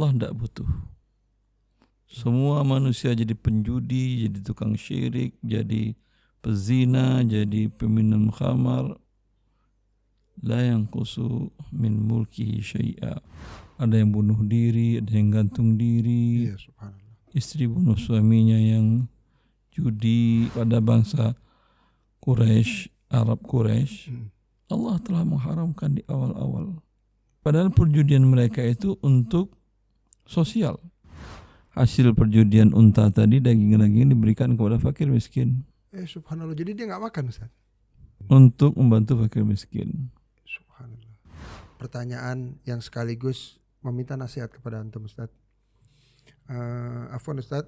Allah tidak butuh. Semua manusia jadi penjudi, jadi tukang syirik, jadi pezina, jadi peminum khamar. La yanqusu min mulkihi syai'a. Ada yang bunuh diri, ada yang gantung diri. Iya, subhanallah. Istri bunuh suaminya yang judi pada bangsa Quraisy, Arab Quraisy. Allah telah mengharamkan di awal-awal. Padahal perjudian mereka itu untuk sosial. Hasil perjudian unta tadi, daging-daging diberikan kepada fakir miskin. Subhanallah. Jadi dia nggak makan, Ustaz? Untuk membantu fakir miskin. Subhanallah. Pertanyaan yang sekaligus meminta nasihat kepada antum, Ustaz. Afwan Ustaz,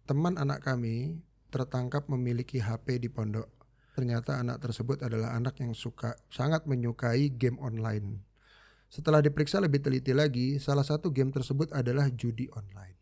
teman anak kami tertangkap memiliki HP di pondok. Ternyata anak tersebut adalah anak yang sangat menyukai game online. Setelah diperiksa lebih teliti lagi, salah satu game tersebut adalah judi online.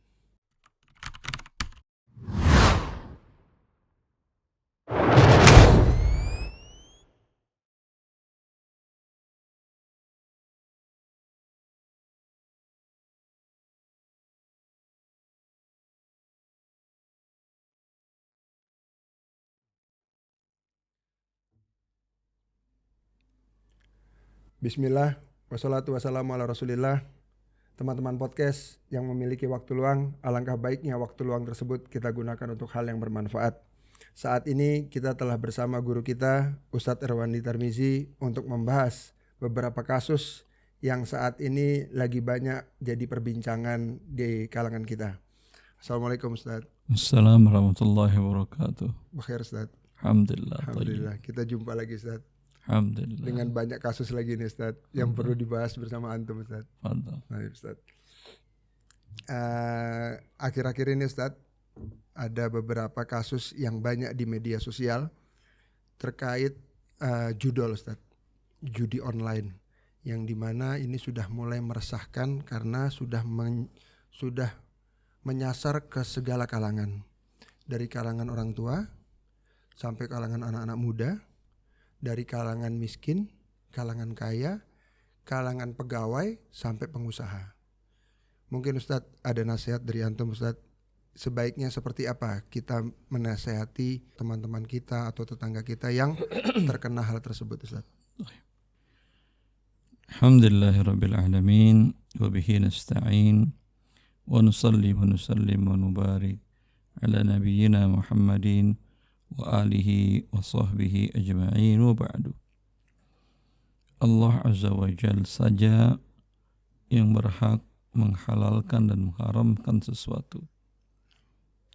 Bismillah, wassalatu wassalamu ala rasulillah. Teman-teman podcast yang memiliki waktu luang, alangkah baiknya waktu luang tersebut kita gunakan untuk hal yang bermanfaat. Saat ini kita telah bersama guru kita, Ustadz Irwandi Tarmizi, untuk membahas beberapa kasus yang saat ini lagi banyak jadi perbincangan di kalangan kita. Assalamualaikum Ustadz. Assalamualaikum warahmatullahi wabarakatuh. Bakhair Ustadz. Alhamdulillah. Alhamdulillah. Kita jumpa lagi Ustadz. Alhamdulillah. Dengan banyak kasus lagi nih Ustadz yang perlu dibahas bersama antum Ustadz. Baik Ustadz. Akhir-akhir ini Ustadz ada beberapa kasus yang banyak di media sosial terkait judol Ustadz, judi online, yang dimana ini sudah mulai meresahkan karena sudah menyasar ke segala kalangan, dari kalangan orang tua sampai kalangan anak-anak muda, dari kalangan miskin, kalangan kaya, kalangan pegawai sampai pengusaha. Mungkin Ustadz ada nasihat dari antum Ustadz, sebaiknya seperti apa kita menasehati teman-teman kita atau tetangga kita yang terkena hal tersebut Ustadz. Alhamdulillahirabbil alamin wa bihi nasta'in wa nusalli wa nusallim wa nubarik ala nabiyyina Muhammadin wa alihi wa sahbihi ajma'in wa ba'du. Allah Azza wa Jalla saja yang berhak menghalalkan dan mengharamkan sesuatu,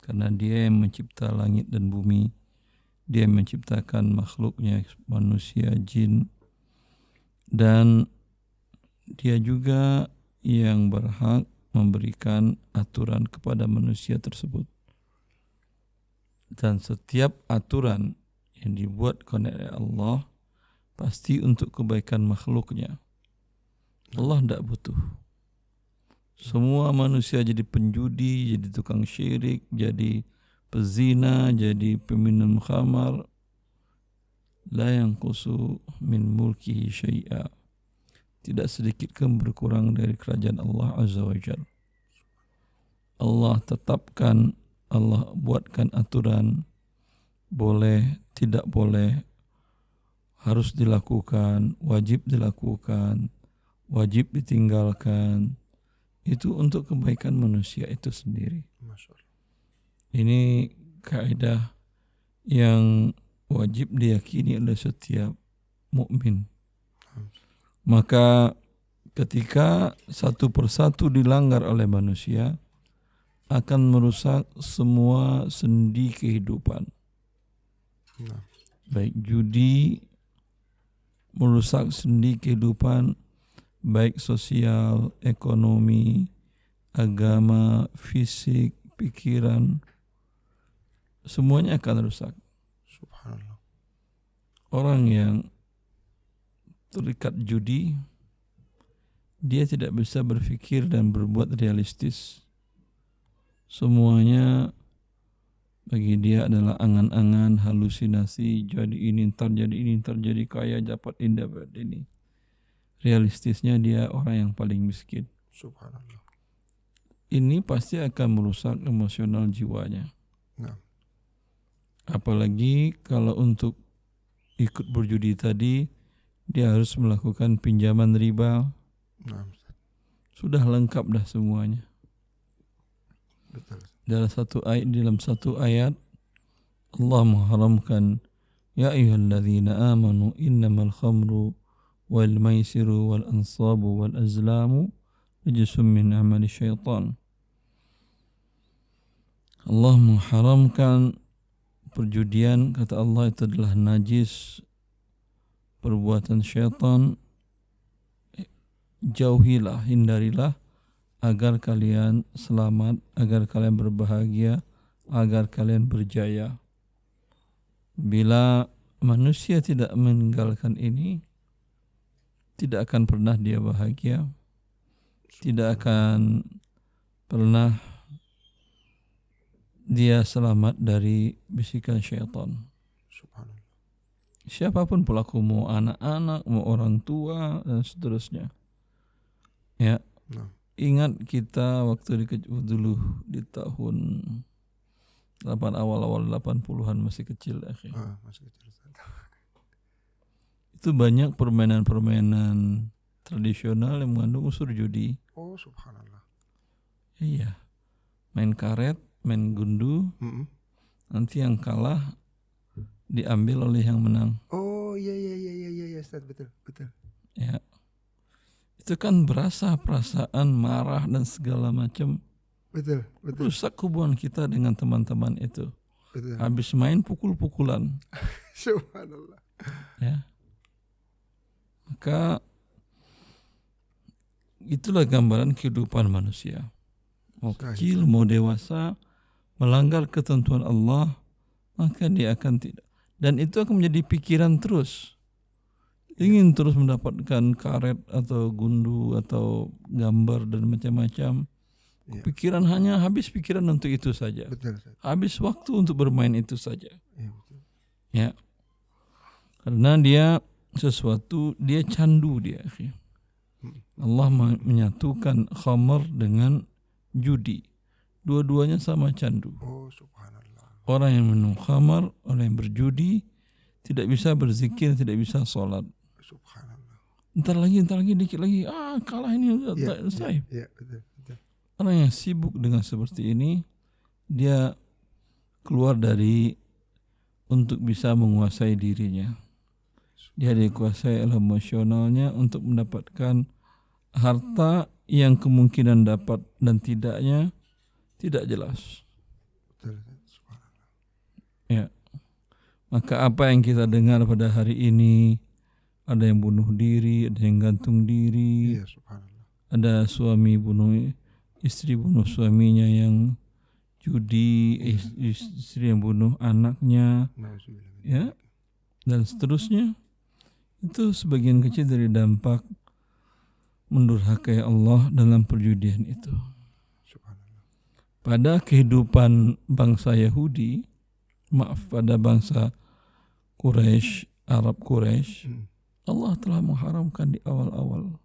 karena dia yang mencipta langit dan bumi, dia yang menciptakan makhluknya, manusia, jin, dan dia juga yang berhak memberikan aturan kepada manusia tersebut. Dan setiap aturan yang dibuat oleh Allah pasti untuk kebaikan makhluknya. Allah tidak butuh. Semua manusia jadi penjudi, jadi tukang syirik, jadi pezina, jadi peminum khamar. La yanqusu min mulkihi syai'a. Tidak sedikit pun berkurang dari kerajaan Allah Azza wa Jalla. Allah tetapkan, Allah buatkan aturan, boleh, tidak boleh, harus dilakukan, wajib dilakukan, wajib ditinggalkan. Itu untuk kebaikan manusia itu sendiri. Ini kaidah yang wajib diyakini oleh setiap mukmin. Maka ketika satu persatu dilanggar oleh manusia, akan merusak semua sendi kehidupan. Baik judi, merusak sendi kehidupan, baik sosial, ekonomi, agama, fisik, pikiran, semuanya akan rusak. Subhanallah. Orang yang terikat judi, dia tidak bisa berpikir dan berbuat realistis. Semuanya bagi dia adalah angan-angan, halusinasi, jadi ini, ntar jadi kaya, dapat ini, dapat ini. Realistisnya dia orang yang paling miskin. Subhanallah. ini pasti akan merusak emosional jiwanya. Nah. Apalagi kalau untuk ikut berjudi tadi dia harus melakukan pinjaman riba. Nah. Sudah lengkap dah semuanya. Betul. Dalam satu ayat Allah mengharamkan, ya ayyuhalladzina amanu innamal khamru wal maisiru wal ansabu wal azlamu rijsun min amali syaitan. Allah mengharamkan perjudian, kata Allah itu adalah najis, perbuatan syaitan. Jauhilah, hindarilah agar kalian selamat, agar kalian berbahagia, agar kalian berjaya. Bila manusia tidak meninggalkan ini, tidak akan pernah dia bahagia, tidak akan pernah dia selamat dari bisikan syaitan. Subhanallah. Siapapun pelaku, mau anak-anak, mau orang tua, dan seterusnya. Ya, ingat kita waktu dulu di tahun awal-awal 80-an masih kecil, masih kecil. Itu banyak permainan-permainan tradisional yang mengandung unsur judi. Oh, subhanallah. Iya, main karet, main gundu, nanti yang kalah diambil oleh yang menang. Oh iya Ustaz, betul. Ya. Itu kan berasa perasaan marah dan segala macam. Betul. Rusak hubungan kita dengan teman-teman itu. Betul. Habis main pukul-pukulan. Subhanallah. Ya. Maka itulah gambaran kehidupan manusia. Mau kecil, mau dewasa, melanggar ketentuan Allah, maka dia akan tidak. Dan itu akan menjadi pikiran terus. Ingin terus mendapatkan karet atau gundu atau gambar dan macam-macam. Pikiran hanya habis pikiran untuk itu saja. Betul. Habis waktu untuk bermain itu saja. Betul. Ya. Karena dia sesuatu, dia candu dia. Allah menyatukan khamar dengan judi. Dua-duanya sama candu. Oh, subhanallah. Orang yang minum khamar, orang yang berjudi, tidak bisa berzikir, tidak bisa sholat. Subhanallah. Ntar lagi, dikit lagi, kalah ini udah selesai. Iya, betul. Orang yang sibuk dengan seperti ini, dia keluar dari untuk bisa menguasai dirinya. Dia dikuasai oleh emosionalnya untuk mendapatkan harta yang kemungkinan dapat dan tidaknya tidak jelas. Betul. Ya. Maka apa yang kita dengar pada hari ini, ada yang bunuh diri, ada yang gantung diri, iya, subhanallah. Ada suami bunuh istri, bunuh suaminya yang judi, istri yang bunuh anaknya, ya, dan seterusnya. Itu sebagian kecil dari dampak mendurhakai Allah dalam perjudian itu. Pada kehidupan bangsa Yahudi, pada bangsa Quraisy, Arab Quraisy, Allah telah mengharamkan di awal-awal.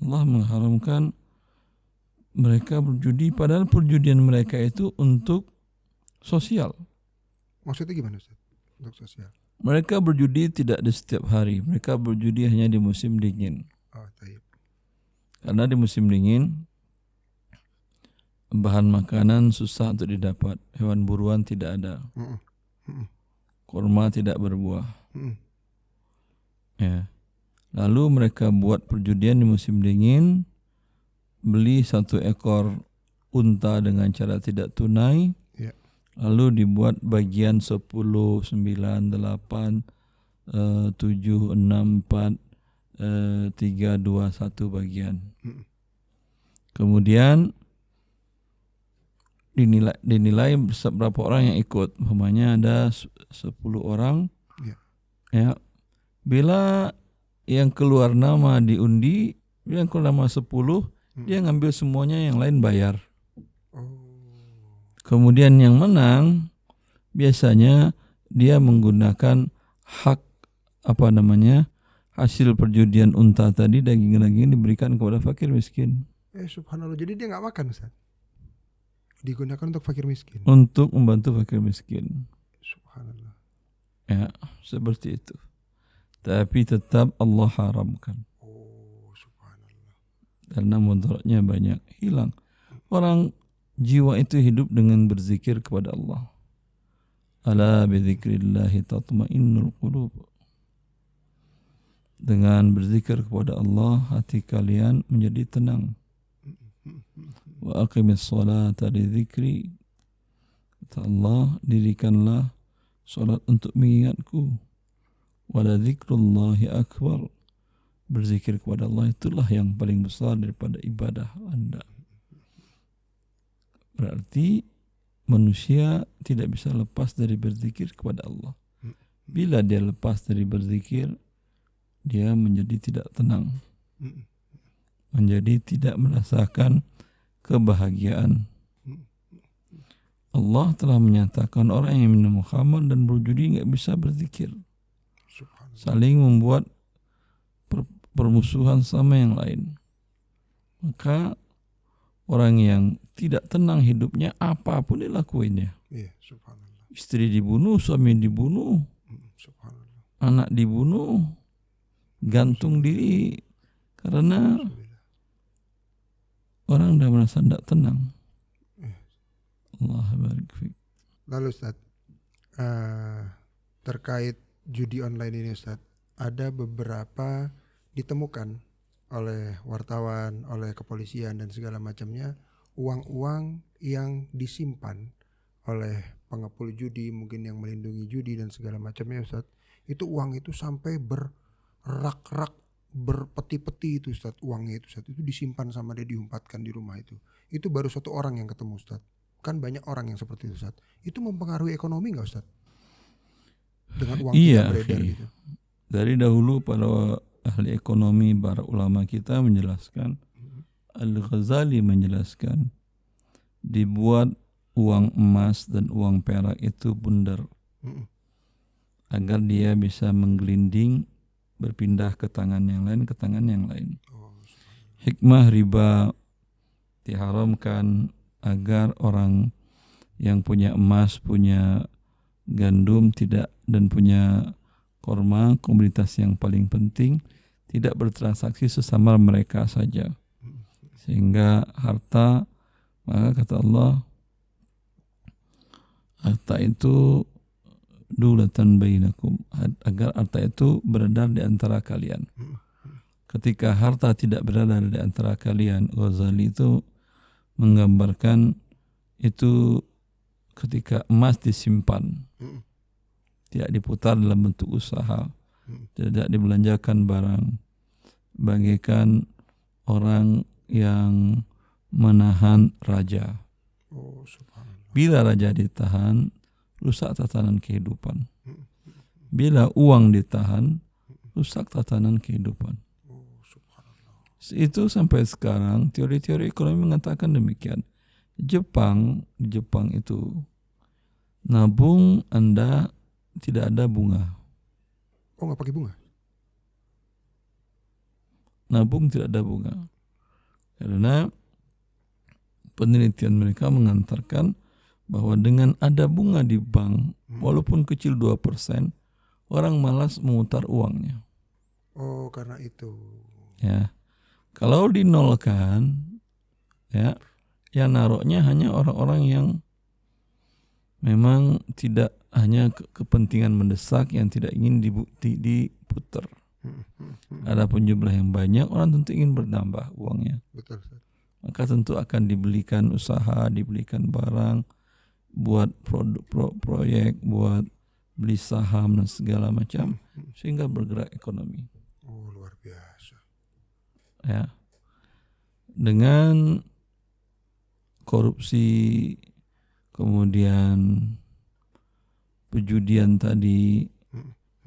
Allah mengharamkan mereka berjudi, padahal perjudian mereka itu untuk sosial. Maksudnya gimana Ustaz? Untuk sosial? Mereka berjudi tidak di setiap hari. Mereka berjudi hanya di musim dingin. Oh, taib. Karena di musim dingin bahan makanan susah untuk didapat. Hewan buruan tidak ada. Kurma tidak berbuah. Ya. Lalu mereka buat perjudian di musim dingin. Beli 1 ekor unta dengan cara tidak tunai. Lalu dibuat bagian 10, 9, 8, 7, 6, 4, 3, 2, 1 bagian. Kemudian dinilai berapa orang yang ikut. Umpamanya ada 10 orang. Ya. Bila yang keluar nama diundi, yang keluar nama 10, dia ngambil semuanya, yang lain bayar. Kemudian yang menang biasanya dia menggunakan hak hasil perjudian unta tadi, daging-daging diberikan kepada fakir miskin. Subhanallah. Jadi dia nggak makan, Ustaz. Digunakan untuk fakir miskin. Untuk membantu fakir miskin. Subhanallah. Ya, seperti itu. Tapi tetap Allah haramkan. Subhanallah. Karena mudaratnya banyak. Hilang. Orang jiwa itu hidup dengan berzikir kepada Allah. Ala bidzikrillahi tatma'innul qulub. Dengan berzikir kepada Allah, hati kalian menjadi tenang. Wa aqimis salata li dzikri. Kata Allah, dirikanlah salat untuk mengingatku. Wala dzikrullahi akbar. Berzikir kepada Allah itulah yang paling besar daripada ibadah Anda. Berarti manusia tidak bisa lepas dari berzikir kepada Allah. Bila dia lepas dari berzikir, dia menjadi tidak tenang. Menjadi tidak merasakan kebahagiaan. Allah telah menyatakan orang yang minum khamar dan berjudi nggak bisa berzikir. Saling membuat permusuhan sama yang lain. Maka orang yang tidak tenang hidupnya, apapun dilakuinnya. Istri dibunuh, suami dibunuh, anak dibunuh, gantung diri karena orang dah merasa tidak tenang. Allah barik fiik. Lalu Ustaz, terkait judi online ini Ustaz, ada beberapa ditemukan oleh wartawan, oleh kepolisian dan segala macamnya, uang-uang yang disimpan oleh pengepul judi, mungkin yang melindungi judi dan segala macamnya Ustaz. Itu uang itu sampai berrak-rak, berpeti-peti itu Ustaz, uangnya itu Ustaz. Itu disimpan sama dia, diumpatkan di rumah itu. Itu baru satu orang yang ketemu Ustaz. Kan banyak orang yang seperti itu Ustaz. Itu mempengaruhi ekonomi enggak Ustaz? Dengan uang tidak beredar gitu. Dari dahulu para ahli ekonomi, para ulama kita menjelaskan, Al-Ghazali menjelaskan, dibuat uang emas dan uang perak itu bundar agar dia bisa menggelinding, berpindah ke tangan yang lain, ke tangan yang lain. Hikmah riba diharamkan agar orang yang punya emas, punya gandum tidak dan punya korma, komoditas yang paling penting, tidak bertransaksi sesama mereka saja. Sehingga harta, maka kata Allah, harta itu dulatan bainakum, agar harta itu beredar di antara kalian. Ketika harta tidak berada di antara kalian, Ghazali itu menggambarkan itu ketika emas disimpan, tidak diputar dalam bentuk usaha, tidak dibelanjakan barang, bagaikan orang yang menahan raja. Bila raja ditahan, rusak tatanan kehidupan. Bila uang ditahan, rusak tatanan kehidupan. Itu sampai sekarang teori-teori ekonomi mengatakan demikian. Di Jepang itu nabung Anda tidak ada bunga. Oh, nggak pakai bunga? Nabung tidak ada bunga. Karena penelitian mereka mengantarkan bahwa dengan ada bunga di bank, walaupun kecil 2%, orang malas memutar uangnya. Oh, karena itu. Ya. Kalau dinolkan, ya, yang naruhnya hanya orang-orang yang memang tidak hanya kepentingan mendesak yang tidak ingin diputar. Adapun jumlah yang banyak, orang tentu ingin bertambah uangnya. Betul. Maka tentu akan dibelikan usaha, dibelikan barang, buat proyek, buat beli saham dan segala macam, sehingga bergerak ekonomi. Oh, luar biasa. Ya, dengan korupsi, kemudian perjudian tadi,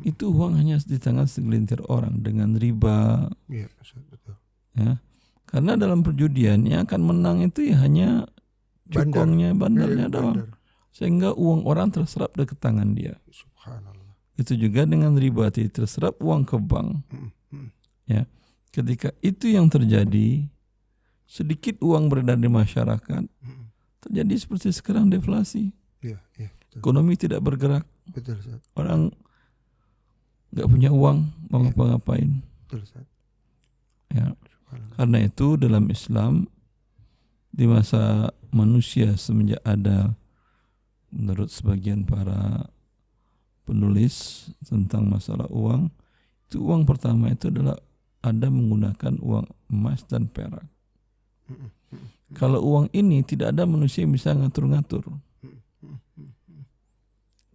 itu uang hanya di tangan segelintir orang. Dengan riba, Iya, betul. Ya, karena dalam perjudian yang akan menang itu ya hanya cukongnya, bandarnya doang, sehingga uang orang terserap ke tangan dia. Subhanallah. Itu juga dengan riba, terserap uang ke bank. Ya, ketika itu yang terjadi, sedikit uang beredar di masyarakat, terjadi seperti sekarang deflasi. Iya, betul. Ekonomi tidak bergerak. Betul, Ustaz. Orang nggak punya uang mau ngapa-ngapain. Betul, Ustaz. Ya. Karena itu dalam Islam di masa manusia semenjak ada, menurut sebagian para penulis tentang masalah uang, itu uang pertama itu adalah ada menggunakan uang emas dan perak. Kalau uang ini tidak ada manusia yang bisa ngatur-ngatur.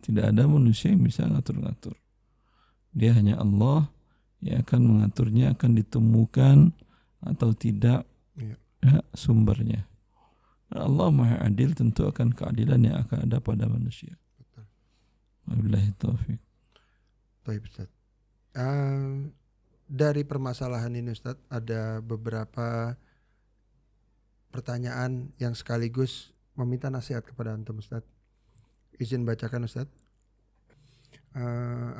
Tidak ada manusia yang bisa ngatur-ngatur. Dia hanya Allah yang akan mengaturnya, akan ditemukan atau tidak sumbernya. Allah Maha Adil, tentu akan keadilan yang akan ada pada manusia. Wabillahi taufiq. Baik, Ustaz. Dari permasalahan ini, Ustaz, ada beberapa pertanyaan yang sekaligus meminta nasihat kepada antum, Ustaz. Izin bacakan, Ustaz.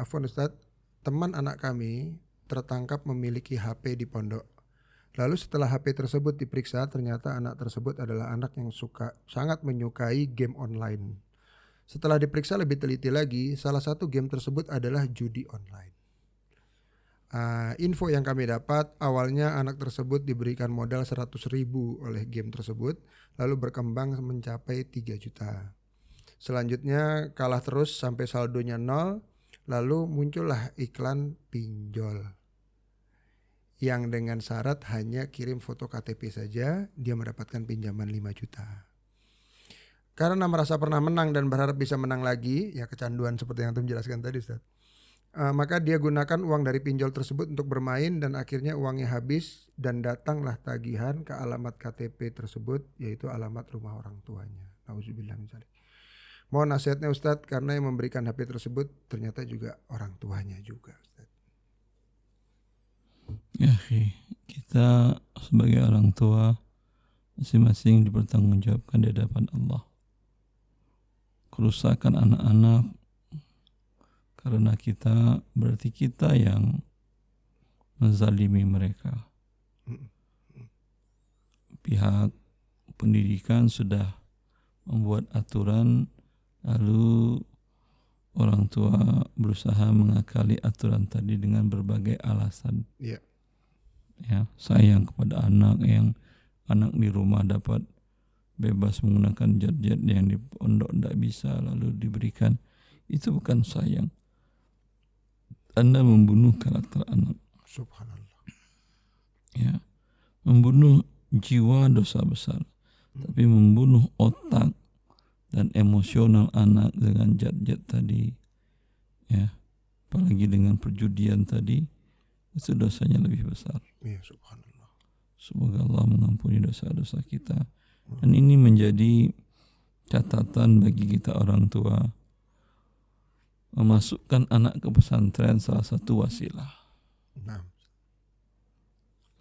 Afwan, Ustaz. Teman anak kami tertangkap memiliki HP di pondok. Lalu setelah HP tersebut diperiksa, ternyata anak tersebut adalah anak yang sangat menyukai game online. Setelah diperiksa lebih teliti lagi, salah satu game tersebut adalah judi online. Info yang kami dapat, awalnya anak tersebut diberikan modal 100.000 oleh game tersebut, lalu berkembang mencapai 3 juta. Selanjutnya kalah terus sampai saldonya 0, lalu muncullah iklan pinjol. Yang dengan syarat hanya kirim foto KTP saja, dia mendapatkan pinjaman 5 juta. Karena merasa pernah menang dan berharap bisa menang lagi, ya kecanduan seperti yang antum jelaskan tadi, Ustaz. Maka dia gunakan uang dari pinjol tersebut untuk bermain dan akhirnya uangnya habis dan datanglah tagihan ke alamat KTP tersebut, yaitu alamat rumah orang tuanya. Nauzubillah min dzalik. Mohon nasihatnya, Ustaz, karena yang memberikan HP tersebut ternyata juga orang tuanya juga, Ustaz. Ya, kita sebagai orang tua masing-masing dipertanggungjawabkan di hadapan Allah. Kerusakan anak-anak karena kita, berarti kita yang menzalimi mereka. Pihak pendidikan sudah membuat aturan, lalu orang tua berusaha mengakali aturan tadi dengan berbagai alasan. Ya, sayang kepada anak, yang anak di rumah dapat bebas menggunakan jet-jet yang di pondok tidak bisa, lalu diberikan. Itu bukan sayang. Anda membunuh karakter anak. Subhanallah. Ya, membunuh jiwa dosa besar, tapi membunuh otak dan emosional anak dengan jet-jet tadi, ya, apalagi dengan perjudian tadi, itu dosanya lebih besar. Ya, subhanallah. Semoga Allah mengampuni dosa-dosa kita. Dan ini menjadi catatan bagi kita orang tua, memasukkan anak ke pesantren salah satu wasilah.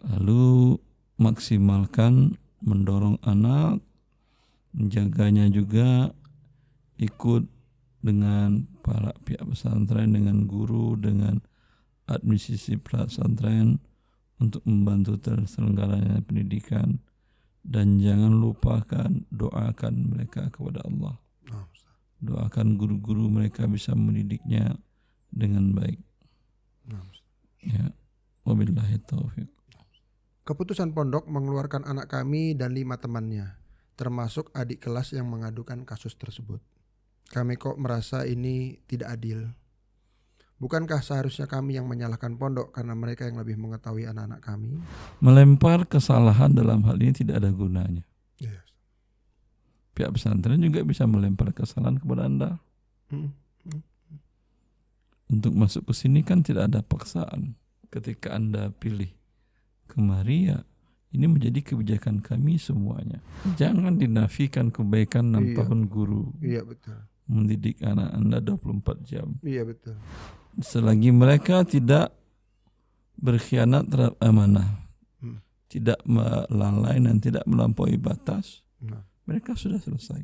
Lalu maksimalkan mendorong anak, menjaganya juga, ikut dengan para pihak pesantren, dengan guru, dengan administrasi pesantren untuk membantu terselenggaranya pendidikan, dan jangan lupakan doakan mereka kepada Allah. Doakan guru-guru mereka bisa mendidiknya dengan baik. Ya, wabillahi taufiq. Keputusan pondok mengeluarkan anak kami dan 5 temannya, termasuk adik kelas yang mengadukan kasus tersebut. Kami kok merasa ini tidak adil. Bukankah seharusnya kami yang menyalahkan pondok karena mereka yang lebih mengetahui anak-anak kami? Melempar kesalahan dalam hal ini tidak ada gunanya. Yes. Pihak pesantren juga bisa melempar kesalahan kepada Anda. Untuk masuk ke sini kan tidak ada paksaan. Ketika Anda pilih kemari, ya ini menjadi kebijakan kami semuanya. Jangan dinafikan kebaikan 6 tahun guru. Iya, betul. Mendidik anak Anda 24 jam. Iya, betul. Selagi mereka tidak berkhianat terhadap amanah, tidak lalai dan tidak melampaui batas, mereka sudah selesai.